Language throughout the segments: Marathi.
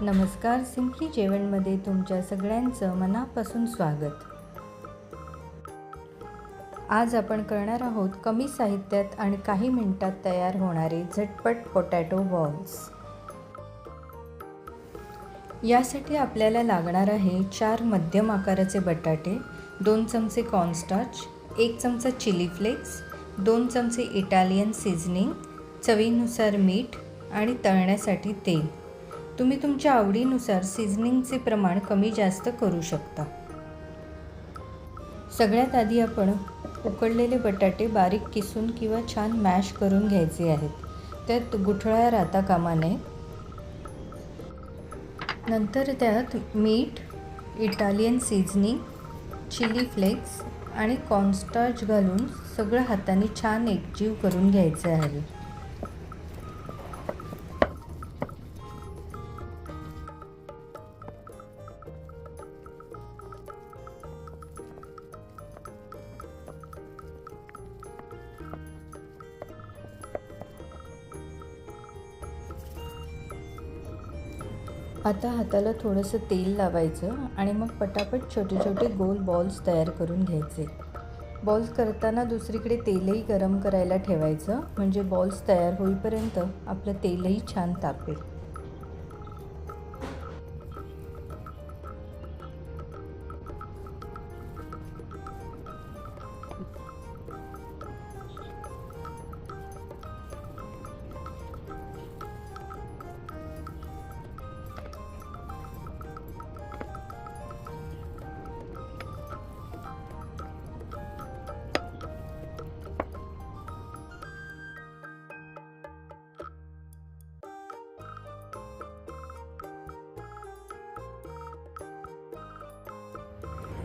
नमस्कार, सिम्पली जेवणमध्ये तुमच्या सगळ्यांचं मनापासून स्वागत. आज आपण करणार आहोत कमी साहित्यात आणि काही मिनिटात तयार होणारे झटपट पोटॅटो बॉल्स. यासाठी आपल्याला लागणार आहे 4 मध्यम आकाराचे बटाटे, 2 चमचे कॉर्नस्टार्च, 1 चमचा चिली फ्लेक्स, 2 चमचे इटालियन सीझनिंग, चवीनुसार मीठ आणि तळण्यासाठी तेल. तुम्ही तुमच्या आवडीनुसार सीझनिंगचे प्रमाण कमी जास्त करू शकता. सगळ्यात आधी आपण उकडलेले बटाटे बारीक किसून किंवा छान मॅश करून घ्यायचे आहेत. त्यात गुठळ्या राहता कामा नये. नंतर त्यात मीठ, इटालियन सीझनिंग, चिली फ्लेक्स आणि कॉर्नस्टार्च घालून सगळं हाताने छान एकजीव करून घ्यायचं आहे. आता हाताला थोडंसं तेल लावायचं आणि मग पटापट छोटे छोटे गोल बॉल्स तयार करून घ्यायचे. बॉल्स करताना दुसरीकडे तेलही गरम करायला ठेवायचं, म्हणजे बॉल्स तयार होईपर्यंत आपलं तेलही छान तापेल.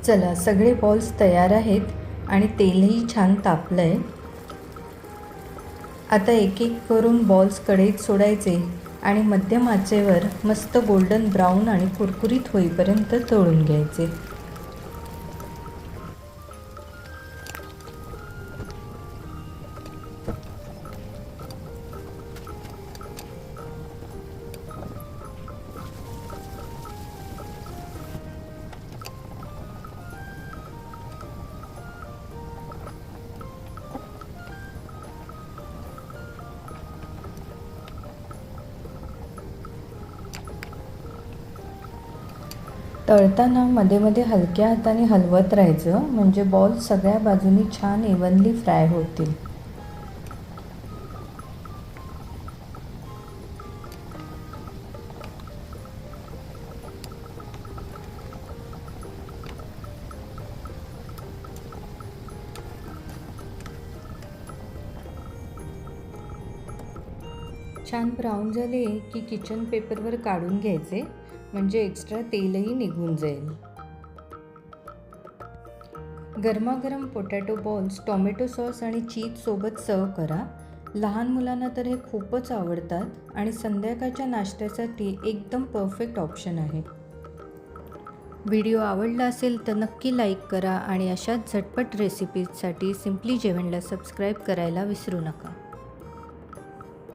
चला, सगळे बॉल्स तयार आहेत आणि तेलही छान तापलं आहे. आता एक एक करून बॉल्स कढईत सोडायचे आणि मध्यम आचेवर मस्त गोल्डन ब्राऊन आणि कुरकुरीत होईपर्यंत तळून घ्यायचे. तळताना मध्ये मध्ये हलक्या हाताने हलवत राहायचं, म्हणजे बॉल सगळ्या बाजूनी छान इव्हनली फ्राय होतील. छान ब्राऊन झाले की किचन पेपरवर काढून घ्यायचे, म्हणजे एक्स्ट्रा तेलही निघून जाईल. गरमागरम पोटॅटो बॉल्स टोमॅटो सॉस आणि चीज सोबत सर्व करा. लहान मुलांना तर हे खूपच आवडतात आणि संध्याकाळच्या नाश्त्यासाठी एकदम परफेक्ट ऑप्शन आहे. व्हिडिओ आवडला असेल तर नक्की लाईक करा आणि अशाच झटपट रेसिपीजसाठी सिम्पली जेवणला सबस्क्राईब करायला विसरू नका.